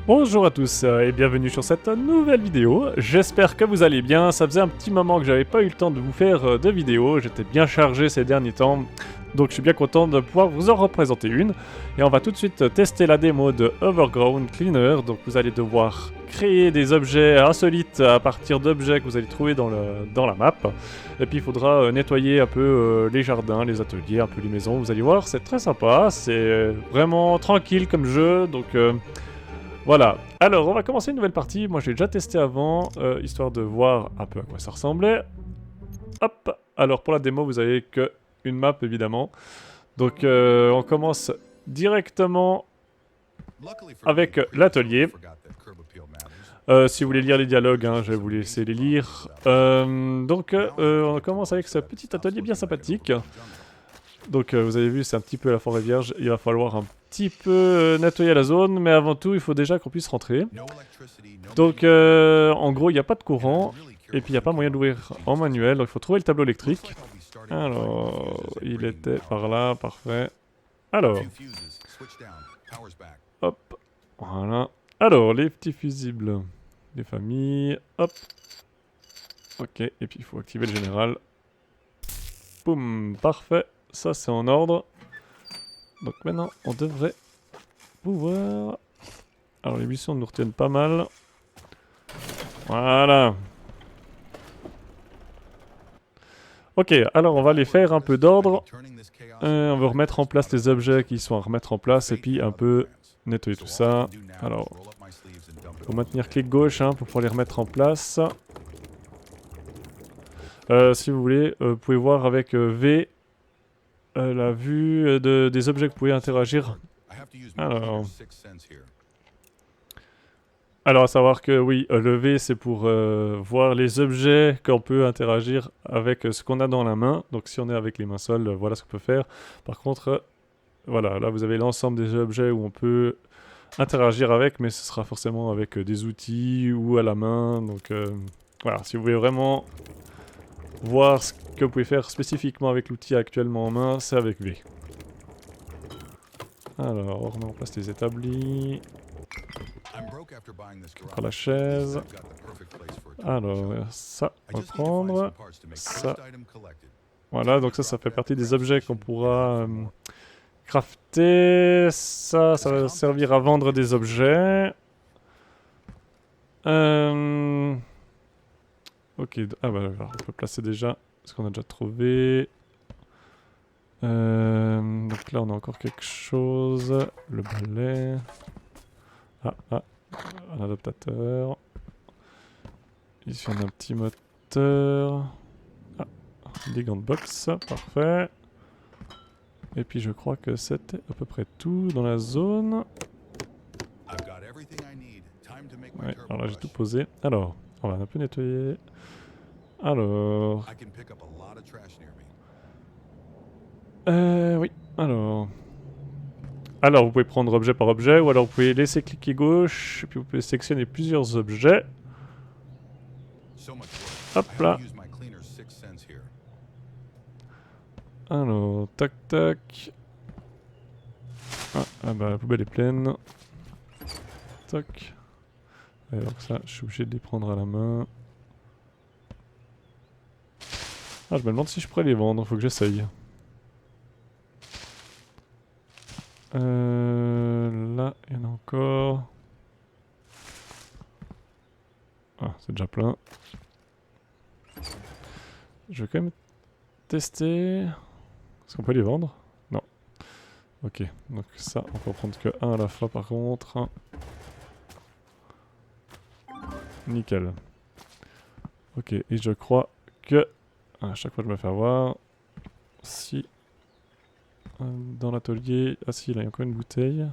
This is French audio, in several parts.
Bonjour à tous et bienvenue sur cette nouvelle vidéo. J'espère que vous allez bien. Ça faisait un petit moment que j'avais pas eu le temps de vous faire de vidéos. J'étais bien chargé ces derniers temps. Donc je suis bien content de pouvoir vous en représenter une. Et on va tout de suite tester la démo de Overground Cleaner. Donc vous allez devoir créer des objets insolites à partir d'objets que vous allez trouver dans la map. Et puis il faudra nettoyer un peu les jardins, les ateliers, un peu les maisons. Vous allez voir, c'est très sympa. C'est vraiment tranquille comme jeu. Donc... voilà, alors on va commencer une nouvelle partie, moi j'ai déjà testé avant, histoire de voir un peu à quoi ça ressemblait. Hop, alors pour la démo vous avez que une map évidemment. Donc on commence directement avec l'atelier. Si vous voulez lire les dialogues, hein, je vais vous laisser les lire. On commence avec ce petit atelier bien sympathique. Donc vous avez vu, c'est un petit peu la forêt vierge, il va falloir un petit peu nettoyer la zone, mais avant tout il faut déjà qu'on puisse rentrer. Donc en gros il n'y a pas de courant, et puis il n'y a pas moyen d'ouvrir en manuel, donc il faut trouver le tableau électrique. Alors, il était par là, parfait. Alors, hop, voilà. Alors, les petits fusibles, les familles, hop. Ok, et puis il faut activer le général. Boum, parfait. Ça c'est en ordre. Donc maintenant on devrait pouvoir... Alors les missions nous retiennent pas mal. Voilà. Ok, alors on va les faire un peu d'ordre. On va remettre en place les objets qui sont à remettre en place et puis un peu nettoyer tout ça. Alors, faut maintenir clic gauche hein, pour pouvoir les remettre en place. Si vous voulez, vous pouvez voir avec V la vue des objets que vous pouvez interagir. Alors à savoir que oui, le V c'est pour voir les objets qu'on peut interagir avec ce qu'on a dans la main. Donc si on est avec les mains seules, voilà ce qu'on peut faire. Par contre, voilà, là vous avez l'ensemble des objets où on peut interagir avec, mais ce sera forcément avec des outils ou à la main. Donc voilà, si vous voulez vraiment voir ce que vous pouvez faire spécifiquement avec l'outil actuellement en main, c'est avec V. Alors, on remet en place les établis. On prend la chaise. Alors, ça, on va prendre. Ça. Voilà, donc ça fait partie des objets qu'on pourra crafter. Ça va servir à vendre des objets. Ok, ah bah alors, on peut placer déjà ce qu'on a déjà trouvé. Donc là on a encore quelque chose. Le balai. Un adaptateur. Ici on a un petit moteur. Des gants de boxe, parfait. Et puis je crois que c'était à peu près tout dans la zone. Ouais, alors là j'ai tout posé. Alors, on va un peu nettoyer. Alors... oui, alors... Alors, vous pouvez prendre objet par objet, ou alors vous pouvez laisser cliquer gauche, et puis vous pouvez sélectionner plusieurs objets. Hop là. Alors, tac tac. Ah bah la poubelle est pleine. Tac. Alors ça, je suis obligé de les prendre à la main. Ah, je me demande si je pourrais les vendre, faut que j'essaye. Là, il y en a encore. Ah, c'est déjà plein. Je vais quand même tester. Est-ce qu'on peut les vendre? Non. Ok, donc ça, on peut en prendre que un à la fois par contre. Nickel. Ok, et je crois que... à chaque fois je me fais avoir. Si... dans l'atelier... Ah si, là il y a encore une bouteille.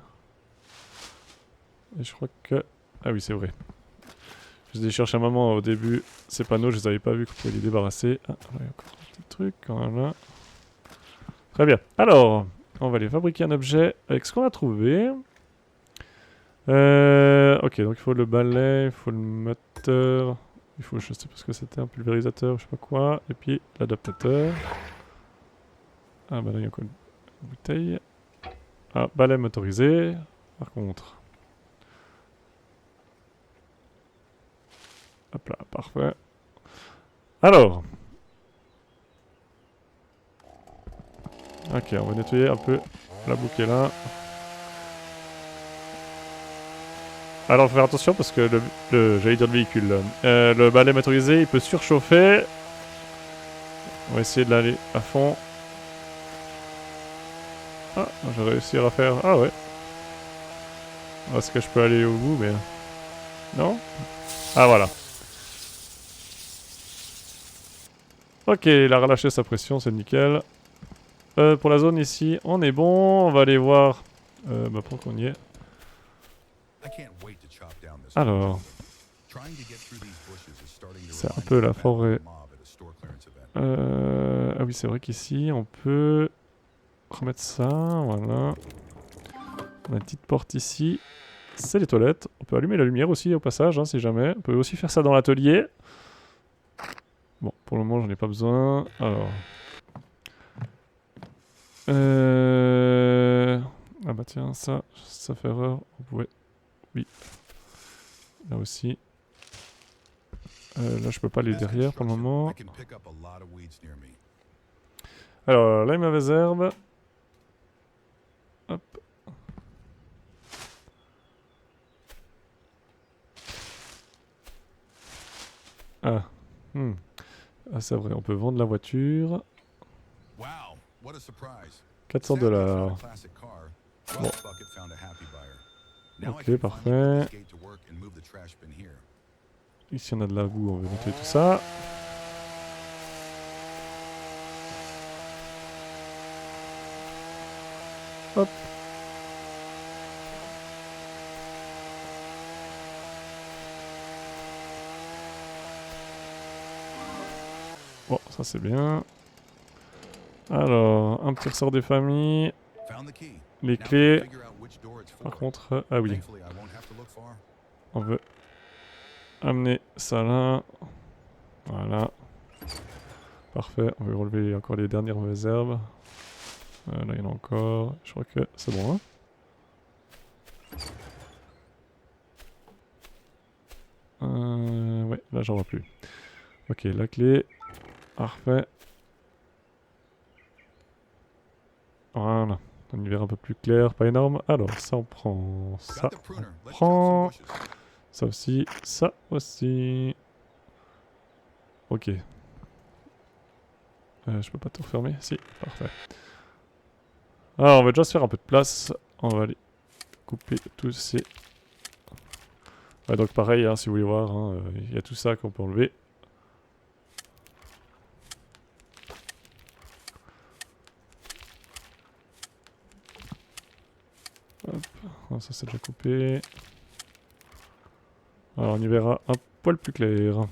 Et je crois que... Ah oui, c'est vrai. Je les ai cherchés un moment au début. Ces panneaux, je les avais pas vus, que vous pouvez les débarrasser. Ah, là il y a encore un petit truc. Voilà. Très bien. Alors, on va aller fabriquer un objet avec ce qu'on a trouvé. Ok, donc il faut le balai, il faut le moteur, il faut, je sais pas ce que c'était, un pulvérisateur, je sais pas quoi, et puis l'adaptateur. Ah bah là il y a encore une bouteille. Ah, balai motorisé, par contre. Hop là, parfait. Alors. Ok, on va nettoyer un peu la boucle là. Alors, faut faire attention parce que j'allais dire le véhicule, le balai motorisé, il peut surchauffer. On va essayer de l'aller à fond. Ah, je vais réussir à faire... Ah ouais. Est-ce que je peux aller au bout, mais... Non? Ah, voilà. Ok, il a relâché sa pression, c'est nickel. Pour la zone ici, on est bon. On va aller voir... bah, pour qu'on y est. Alors... C'est un peu la forêt. Ah oui, c'est vrai qu'ici, on peut... remettre ça, voilà. On a une petite porte ici. C'est les toilettes. On peut allumer la lumière aussi au passage, hein, si jamais. On peut aussi faire ça dans l'atelier. Bon, pour le moment, j'en ai pas besoin. Alors... Ah bah tiens, ça fait erreur. On pouvait... Oui. Là aussi. Là, je peux pas aller derrière pour le moment. Alors, là, les mauvaises herbes. Hop. Ah. Ah, c'est vrai, on peut vendre la voiture. 400 $. Bon. Ok, parfait. Ici, on a de la boue, on va nettoyer tout ça. Hop. Bon, ça c'est bien. Alors, un petit ressort des familles. Les clés. Par contre, ah oui. On veut amener ça là. Voilà. Parfait. On va relever encore les dernières mauvaises herbes. Là, il y en a encore. Je crois que c'est bon, hein. Ouais, là, j'en vois plus. Ok, la clé. Parfait. Voilà. Un univers un peu plus clair, pas énorme. Alors, ça, on prend. Ça, on prend. Ça aussi. Ça aussi. Ok. Je peux pas tout refermer? Si, parfait. Alors, on va déjà se faire un peu de place. On va aller couper tous ces... Ouais, donc pareil, hein, si vous voulez voir, il y a tout ça qu'on peut enlever. Hop, oh, ça c'est déjà coupé. Alors on y verra un poil plus clair.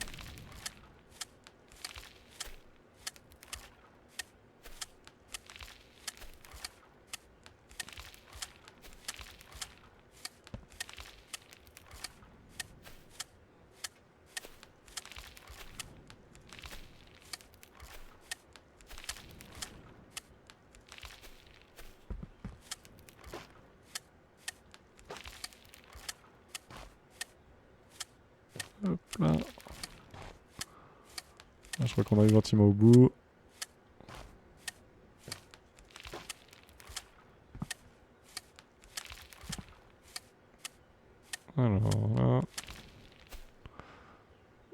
Hop là. Ah, je crois qu'on arrive gentiment au bout. Alors là.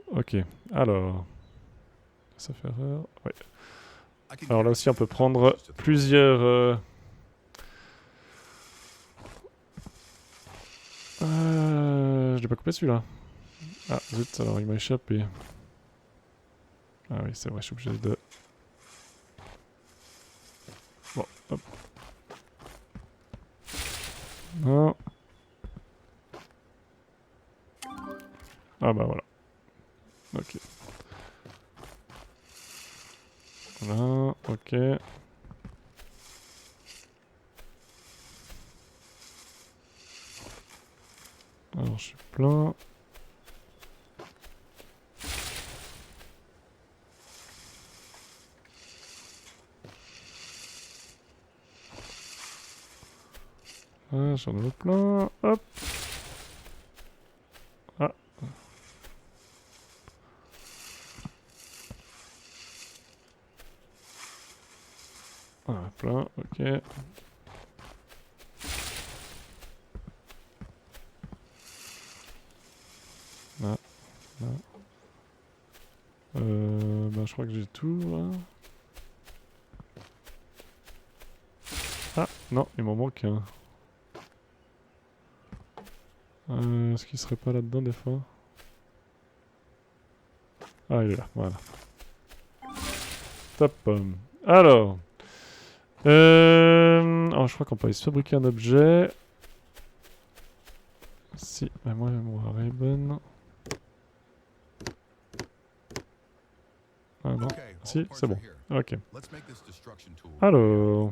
Ok, alors. Ça fait erreur. Ouais. Alors là aussi on peut prendre plusieurs... Je l'ai pas coupé celui-là. Ah zut, alors il m'a échappé. Ah oui, c'est vrai, je suis obligé de... Bon, hop. Non. Ah bah voilà. Ok. Voilà, ok. Alors je suis plein. Ah, j'en ai plein. Hop. Ah. Voilà, plein, ok. Là, là. Bah, je crois que j'ai tout, là. Ah, non, il m'en manque un. Est-ce qu'il serait pas là-dedans, des fois? Ah, il est là, voilà. Top. Alors... alors, je crois qu'on peut aller se fabriquer un objet. Si, bah moi, mémoire Raven. Ah non, si, c'est bon. Ok. Alors,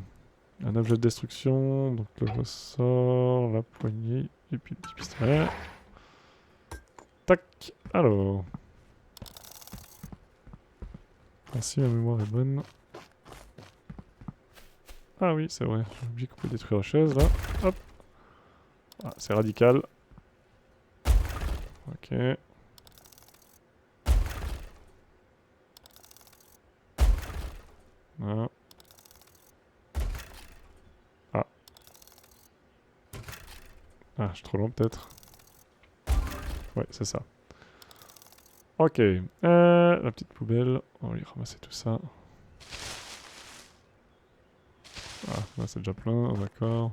un objet de destruction, donc le ressort, la poignée, et puis le petit pistolet. Tac, alors. Ainsi, ma mémoire est bonne. Ah oui, c'est vrai, j'ai oublié qu'on peut détruire la chaise, là. Hop. Ah, c'est radical. Ok. Voilà. Ah. Ah, je suis trop loin peut-être. Ouais, c'est ça. Ok. La petite poubelle. On va y ramasser tout ça. Ah, là c'est déjà plein, d'accord.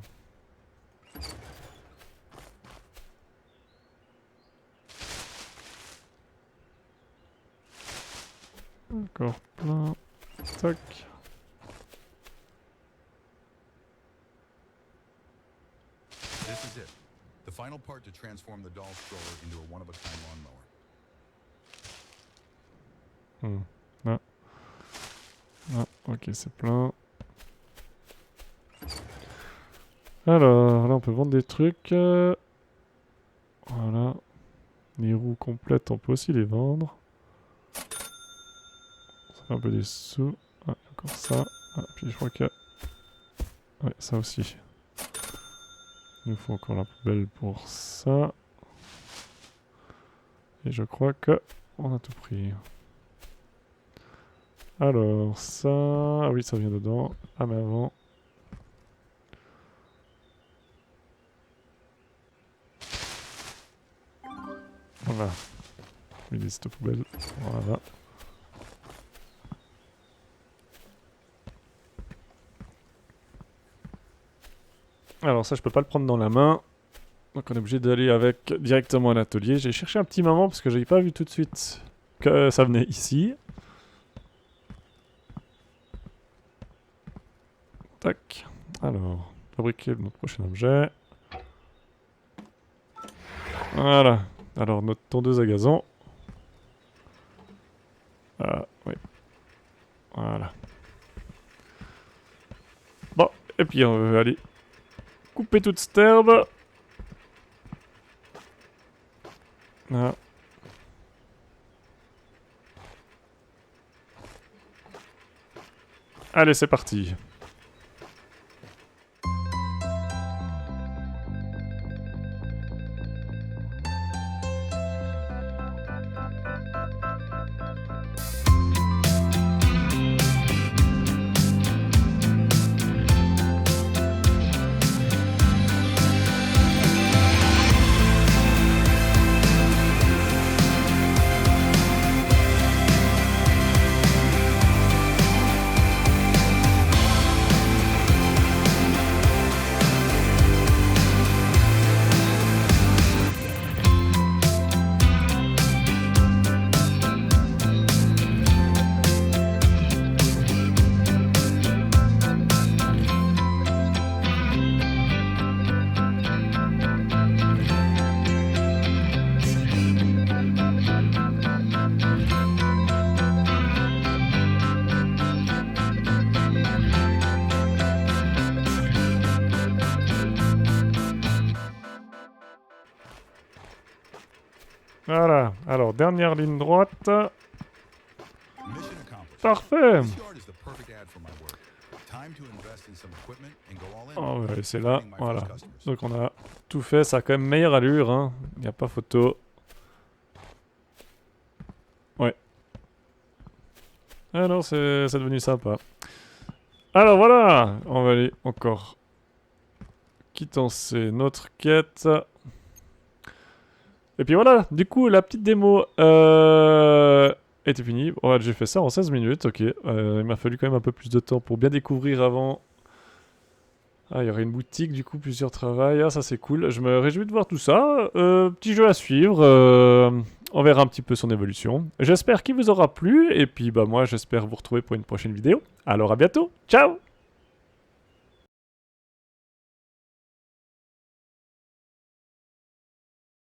Encore plein. Tac. This is it. The final part to transform the doll stroller into a one-of-a-kind lawnmower. Ah. Ah, ok, c'est plein. Alors, là on peut vendre des trucs. Voilà. Les roues complètes, on peut aussi les vendre. Ça fait un peu des sous. Ah, encore ça. Ah, puis je crois que... Ouais, ça aussi. Il nous faut encore la poubelle pour ça. Et je crois que on a tout pris. Alors, ça... Ah oui, ça vient dedans. Ah, mais avant... Voilà. Il est cette poubelle. Voilà. Alors ça, je peux pas le prendre dans la main. Donc on est obligé d'aller avec directement à l'atelier. J'ai cherché un petit moment parce que j'avais pas vu tout de suite que ça venait ici. Tac. Alors, fabriquer notre prochain objet. Voilà. Alors, notre tondeuse à gazon. Ah, oui. Voilà. Bon, et puis on va aller couper toute cette herbe. Voilà. Allez, c'est parti. Voilà. Alors, dernière ligne droite. Parfait. On va laisser là. Voilà. Donc on a tout fait. Ça a quand même meilleure allure. Hein. Il n'y a pas photo. Ouais. Ah non, c'est devenu sympa. Alors voilà, on va aller encore quittancer notre quête. Et puis voilà, du coup, la petite démo était finie. Ouais, j'ai fait ça en 16 minutes, ok. Il m'a fallu quand même un peu plus de temps pour bien découvrir avant. Ah, il y aurait une boutique, du coup, plusieurs travails. Ah, ça c'est cool. Je me réjouis de voir tout ça. Petit jeu à suivre. On verra un petit peu son évolution. J'espère qu'il vous aura plu. Et puis, bah, moi, j'espère vous retrouver pour une prochaine vidéo. Alors, à bientôt. Ciao!